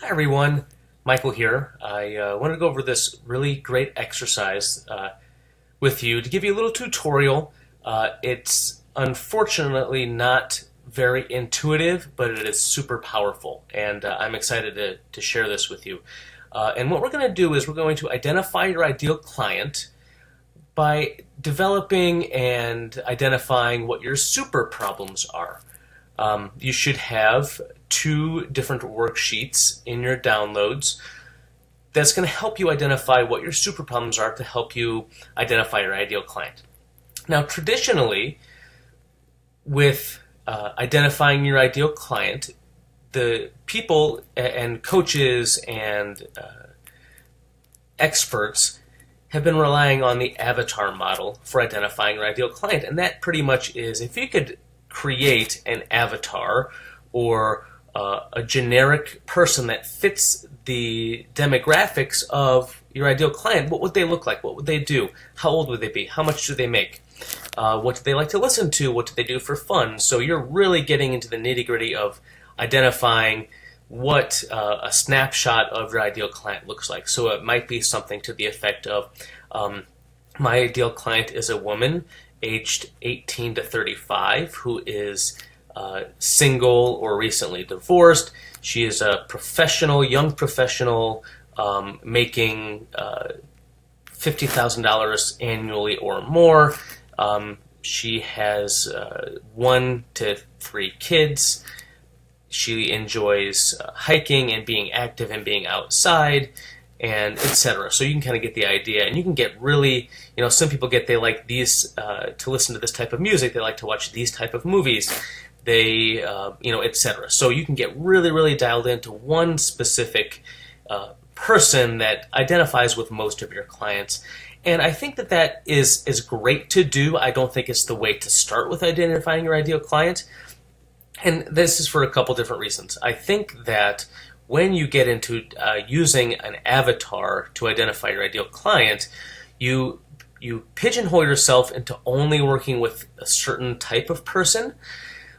Hi everyone, Michael here. I wanted to go over this really great exercise with you to give you a little tutorial. It's unfortunately not very intuitive, but it is super powerful, and I'm excited to share this with you. And what we're going to do is we're going to identify your ideal client by developing and identifying what your super problems are. You should have two different worksheets in your downloads that's going to help you identify what your super problems are to help you identify your ideal client. Now, traditionally, with identifying your ideal client, the people and coaches and experts have been relying on the avatar model for identifying your ideal client. And that pretty much is, if you could create an avatar or a generic person that fits the demographics of your ideal client, what would they look like? What would they do? How old would they be? How much do they make? What do they like to listen to? What do they do for fun? So you're really getting into the nitty-gritty of identifying what a snapshot of your ideal client looks like. So it might be something to the effect of, my ideal client is a woman aged 18 to 35 who is single or recently divorced. She is a professional, young professional, making $50,000 annually or more. She has 1 to 3 kids. She enjoys hiking and being active and being outside, and etc. So you can kind of get the idea, and you can get really, some people they like these to listen to this type of music. They like to watch these type of movies. They, etc. So you can get really, really dialed into one specific person that identifies with most of your clients. And I think that is great to do. I don't think it's the way to start with identifying your ideal client. And this is for a couple different reasons. I think that when you get into using an avatar to identify your ideal client, you pigeonhole yourself into only working with a certain type of person,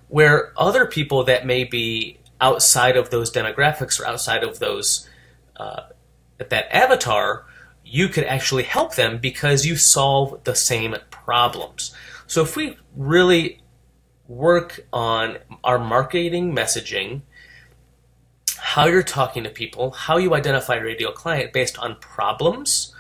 where other people that may be outside of those demographics or outside of those that avatar, you could actually help them because you solve the same problems. So if we really work on our marketing messaging, how you're talking to people, how you identify your ideal client based on problems,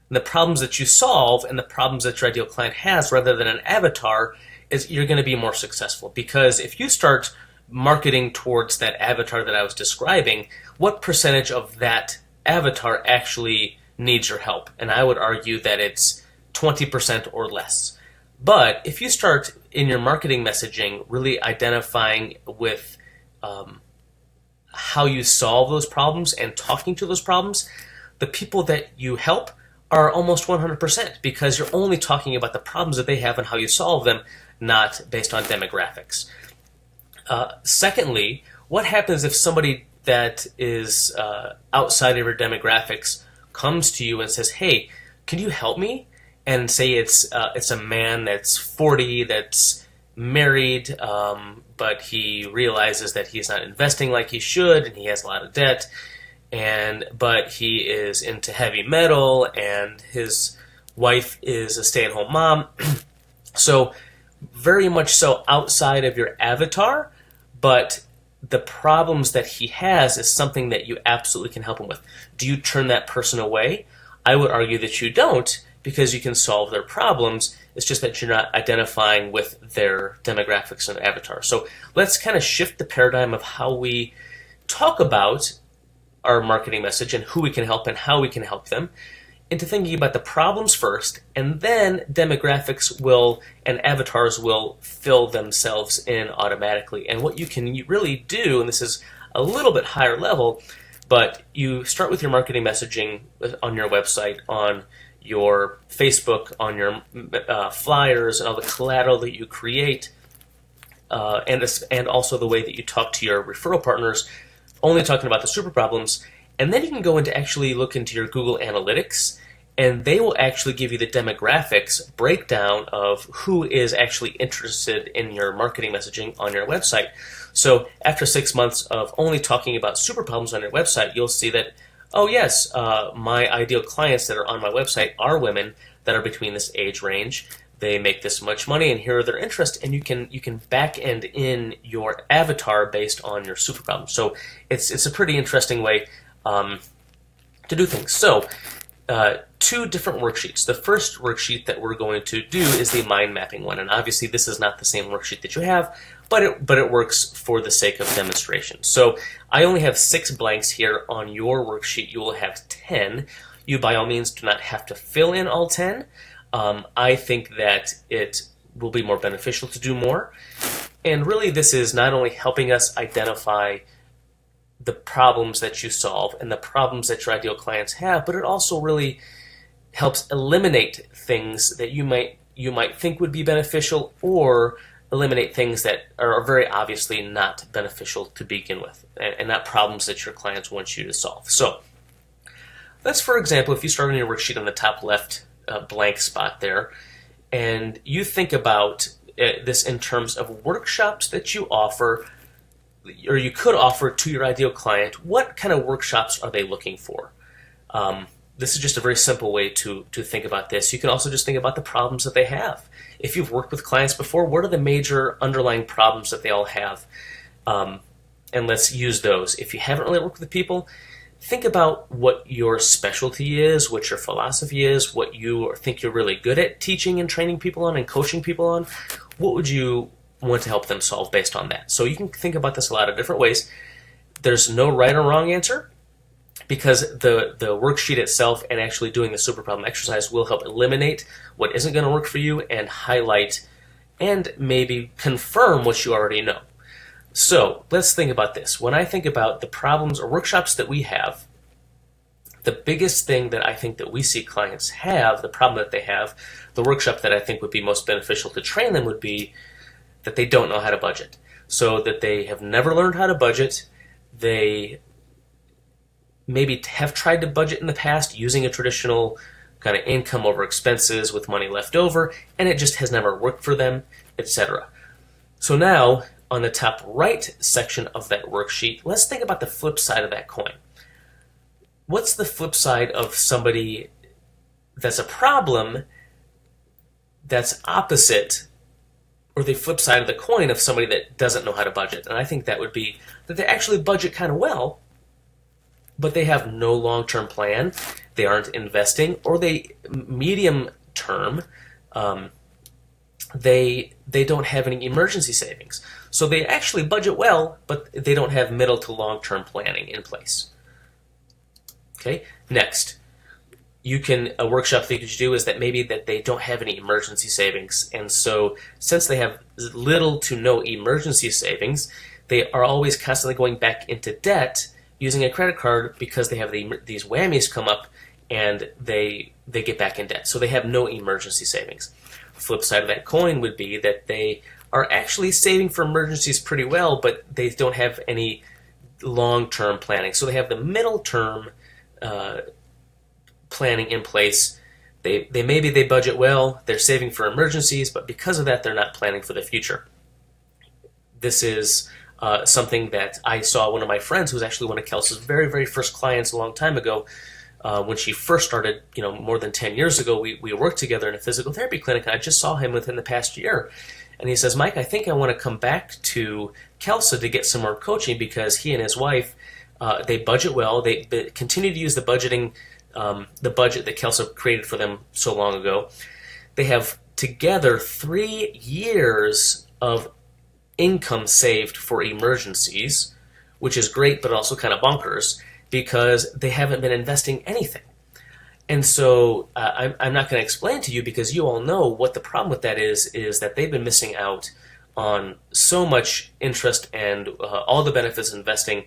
and the problems that you solve and the problems that your ideal client has rather than an avatar, is you're going to be more successful. Because if you start marketing towards that avatar that I was describing, what percentage of that avatar actually needs your help? And I would argue that it's 20% or less. But if you start in your marketing messaging really identifying with how you solve those problems and talking to those problems, the people that you help are almost 100%, because you're only talking about the problems that they have and how you solve them, not based on demographics. Secondly, what happens if somebody that is outside of your demographics comes to you and says, "Hey, can you help me?" And say it's a man that's 40, that's married, but he realizes that he's not investing like he should, and he has a lot of debt, but he is into heavy metal, and his wife is a stay-at-home mom. So very much so outside of your avatar, but the problems that he has is something that you absolutely can help him with. Do you turn that person away? I would argue that you don't, because you can solve their problems. It's just that you're not identifying with their demographics and avatar. So let's kind of shift the paradigm of how we talk about our marketing message and who we can help and how we can help them, into thinking about the problems first, and then demographics and avatars will fill themselves in automatically. And what you can really do, and this is a little bit higher level, but you start with your marketing messaging on your website, on your Facebook, on your flyers, and all the collateral that you create, and also the way that you talk to your referral partners, only talking about the super problems. And then you can go into actually look into your Google Analytics, and they will actually give you the demographics breakdown of who is actually interested in your marketing messaging on your website. So after 6 months of only talking about super problems on your website, you'll see that, oh yes, my ideal clients that are on my website are women that are between this age range. They make this much money, and here are their interests, and you can back end in your avatar based on your super problem. So it's a pretty interesting way to do things. So two different worksheets. The first worksheet that we're going to do is the mind mapping one, and obviously this is not the same worksheet that you have, but it works for the sake of demonstration. So I only have 6 blanks here. On your worksheet you will have 10. You by all means do not have to fill in all 10. I think that it will be more beneficial to do more. And really this is not only helping us identify the problems that you solve and the problems that your ideal clients have, but it also really helps eliminate things that you might think would be beneficial, or eliminate things that are very obviously not beneficial to begin with, and not problems that your clients want you to solve. So let's, for example, if you start on your worksheet on the top left blank spot there, and you think about this in terms of workshops that you offer, or you could offer to your ideal client. What kind of workshops are they looking for? This is just a very simple way to think about this. You can also just think about the problems that they have. If you've worked with clients before, what are the major underlying problems that they all have? And let's use those. If you haven't really worked with people, think about what your specialty is, what your philosophy is, what you think you're really good at teaching and training people on and coaching people on. What would you want to help them solve based on that? So you can think about this a lot of different ways. There's no right or wrong answer, because the worksheet itself and actually doing the super problem exercise will help eliminate what isn't going to work for you and highlight and maybe confirm what you already know. So let's think about this. When I think about the problems or workshops that we have, the biggest thing that I think that we see clients have, the problem that they have, the workshop that I think would be most beneficial to train them would be that they don't know how to budget. So that they have never learned how to budget. They maybe have tried to budget in the past using a traditional kind of income over expenses with money left over, and it just has never worked for them, etc. So now, on the top right section of that worksheet, let's think about the flip side of that coin. What's the flip side of somebody that's a problem that's opposite, or the flip side of the coin of somebody that doesn't know how to budget? And I think that would be that they actually budget kind of well, but they have no long-term plan, they aren't investing, or they medium term, they don't have any emergency savings. So they actually budget well, but they don't have middle to long-term planning in place. Okay, next, a workshop that you could do is that maybe that they don't have any emergency savings, and so since they have little to no emergency savings, they are always constantly going back into debt using a credit card because they have these whammies come up and they get back in debt. So they have no emergency savings. Flip side of that coin would be that they are actually saving for emergencies pretty well, but they don't have any long-term planning. So they have the middle-term planning in place. They budget well, they're saving for emergencies, but because of that, they're not planning for the future. This is something that I saw one of my friends, who was actually one of Kelsey's very, very first clients a long time ago. When she first started, more than 10 years ago, we worked together in a physical therapy clinic, and I just saw him within the past year. And he says, Mike, I think I want to come back to Kelsey to get some more coaching, because he and his wife, they budget well. They continue to use the budget that Kelsey created for them so long ago. They have together 3 years of income saved for emergencies, which is great, but also kind of bonkers, because they haven't been investing anything. And so I'm not going to explain to you, because you all know what the problem with that is that they've been missing out on so much interest and all the benefits of investing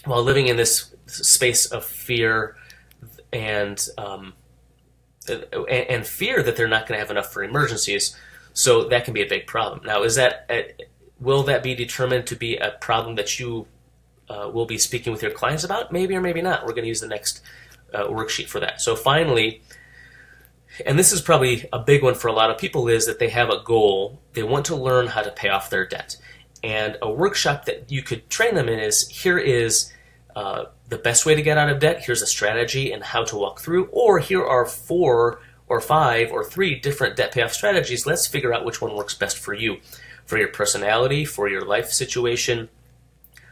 while living in this space of fear and fear that they're not going to have enough for emergencies. So that can be a big problem. Now, will that be determined to be a problem that you will be speaking with your clients about? Maybe or maybe not. We're going to use the next worksheet for that. So finally, and this is probably a big one for a lot of people, is that they have a goal. They want to learn how to pay off their debt. And a workshop that you could train them in is, here is the best way to get out of debt, here's a strategy and how to walk through, or here are 4 or 5 or 3 different debt payoff strategies. Let's figure out which one works best for you, for your personality, for your life situation,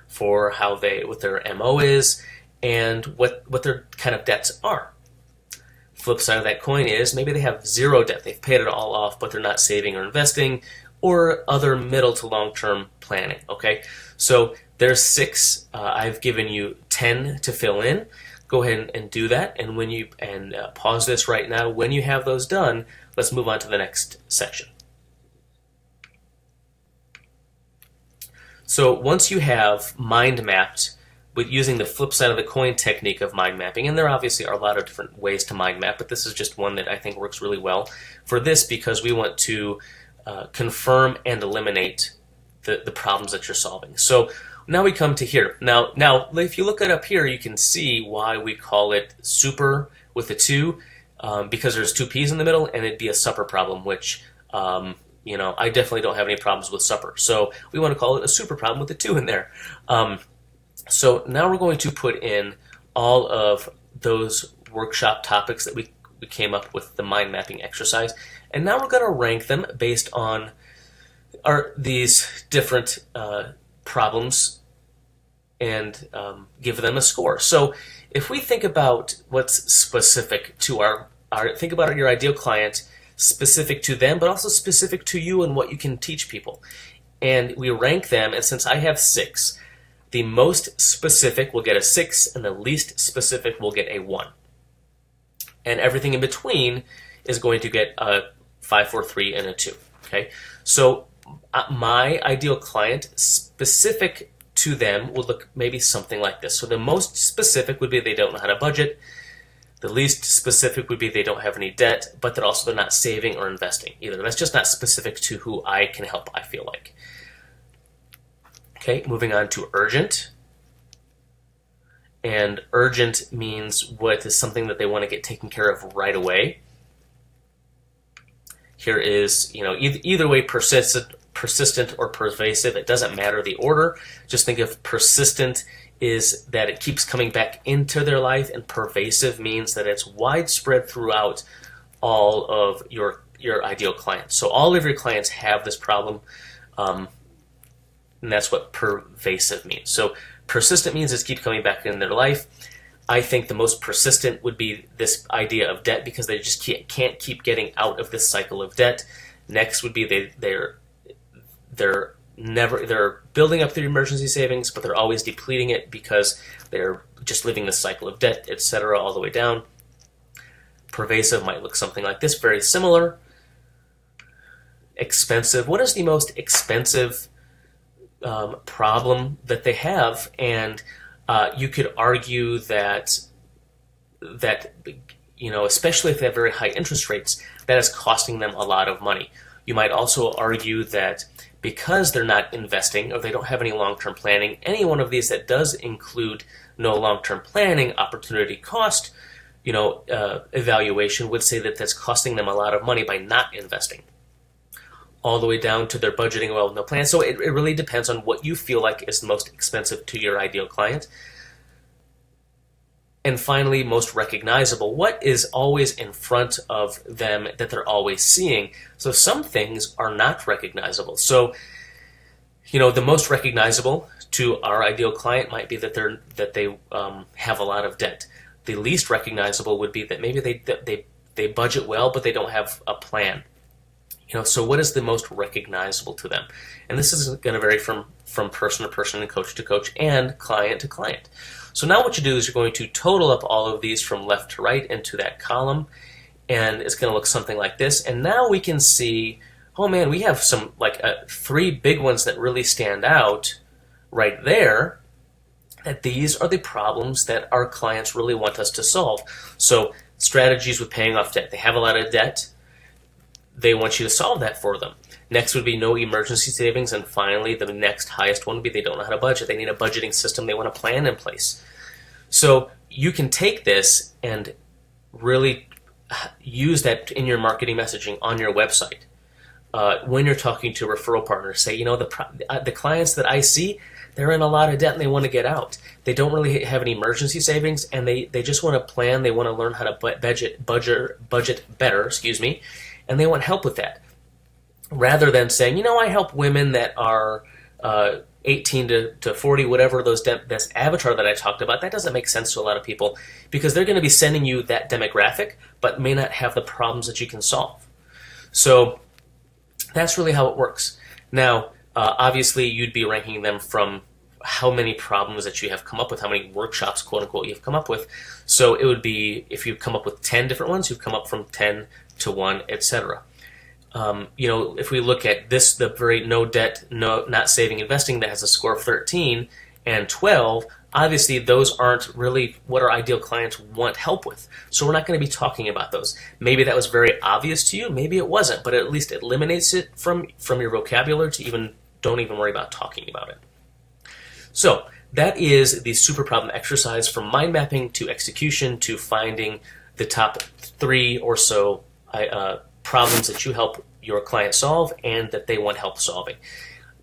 for what their MO is, and what their kind of debts are. Flip side of that coin is maybe they have 0 debt. They've paid it all off, but they're not saving or investing, or other middle to long-term planning, okay? So there's 6. I've given you 10 to fill in. Go ahead and do that, and when you pause this right now. When you have those done, let's move on to the next section. So once you have mind mapped with using the flip side of the coin technique of mind mapping, and there obviously are a lot of different ways to mind map, but this is just one that I think works really well for this, because we want to confirm and eliminate the problems that you're solving. So now we come to here. Now, if you look it up here, you can see why we call it super with a 2, because there's 2 P's in the middle, and it'd be a supper problem, which I definitely don't have any problems with supper. So we want to call it a super problem with a 2 in there. So now we're going to put in all of those workshop topics that we came up with the mind mapping exercise, and now we're going to rank them based on these different problems and give them a score. So if we think about what's specific to think about your ideal client, specific to them, but also specific to you and what you can teach people. And we rank them, and since I have 6, the most specific will get a 6, and the least specific will get a 1. And everything in between is going to get a 5, 4, 3, and a 2. Okay, so my ideal client, specific to them, would look maybe something like this. So the most specific would be they don't know how to budget. The least specific would be they don't have any debt, but they're not saving or investing either. That's just not specific to who I can help, I feel like. Okay, moving on to urgent. And urgent means what is something that they want to get taken care of right away. Here is, either way, persistent or pervasive. It doesn't matter the order. Just think of persistent is that it keeps coming back into their life, and pervasive means that it's widespread throughout all of your ideal clients. So all of your clients have this problem, and that's what pervasive means. So persistent means it keeps coming back in their life. I think the most persistent would be this idea of debt, because they just can't keep getting out of this cycle of debt. Next would be they're building up their emergency savings, but they're always depleting it because they're just living the cycle of debt, etc., all the way down. Pervasive might look something like this, very similar. Expensive. What is the most expensive problem that they have? And you could argue that especially if they have very high interest rates, that is costing them a lot of money. You might also argue that because they're not investing or they don't have any long-term planning, any one of these that does include no long-term planning, opportunity cost, evaluation would say that that's costing them a lot of money by not investing. All the way down to their budgeting well with no plan. So it really depends on what you feel like is the most expensive to your ideal client. And finally, most recognizable. What is always in front of them that they're always seeing? So some things are not recognizable. So, the most recognizable to our ideal client might be that they have a lot of debt. The least recognizable would be that maybe they budget well, but they don't have a plan. So what is the most recognizable to them? And this is going to vary from person to person and coach to coach and client to client. So now what you do is you're going to total up all of these from left to right into that column, and it's going to look something like this. And now we can see, oh man, we have some 3 big ones that really stand out right there, that these are the problems that our clients really want us to solve. So strategies with paying off debt. They have a lot of debt. They want you to solve that for them. Next would be no emergency savings, and finally the next highest one would be they don't know how to budget. They need a budgeting system. They want a plan in place. So you can take this and really use that in your marketing messaging on your website. when you're talking to referral partners, say, the clients that I see, they're in a lot of debt and they want to get out. They don't really have any emergency savings, and they just want to plan. They want to learn how to budget better, and they want help with that. Rather than saying, I help women that are 18 to 40, whatever this avatar that I talked about, that doesn't make sense to a lot of people, because they're going to be sending you that demographic, but may not have the problems that you can solve. So that's really how it works. Now, obviously, you'd be ranking them from how many problems that you have come up with, how many workshops, quote unquote, you've come up with. So it would be, if you come up with 10 different ones, you've come up from 10 to 1, etc. If we look at this, the very no debt, not saving, investing that has a score of 13 and 12, obviously those aren't really what our ideal clients want help with. So we're not going to be talking about those. Maybe that was very obvious to you, maybe it wasn't, but at least it eliminates it from your vocabulary to don't even worry about talking about it. So that is the super problem exercise, from mind mapping to execution to finding the top 3 or so problems that you help your client solve and that they want help solving.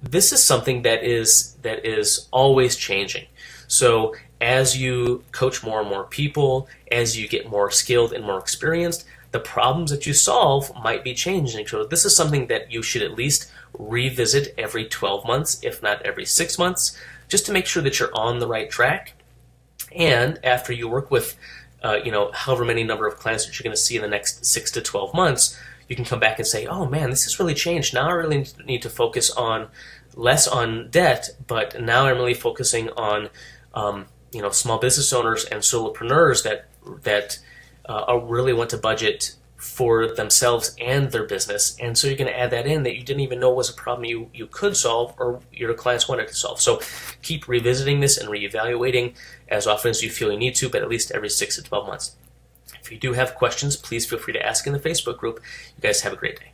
This is something that is always changing. So as you coach more and more people, as you get more skilled and more experienced, the problems that you solve might be changing. So this is something that you should at least revisit every 12 months, if not every 6 months, just to make sure that you're on the right track. And after you work with however many number of clients that you're going to see in the next 6 to 12 months, you can come back and say, oh man, this has really changed. Now I really need to focus on less on debt, but now I'm really focusing on small business owners and solopreneurs that really want to budget for themselves and their business. And so you're going to add that in that you didn't even know was a problem you could solve or your clients wanted to solve. So keep revisiting this and reevaluating as often as you feel you need to, but at least every 6 to 12 months. If you do have questions, please feel free to ask in the Facebook group. You guys have a great day.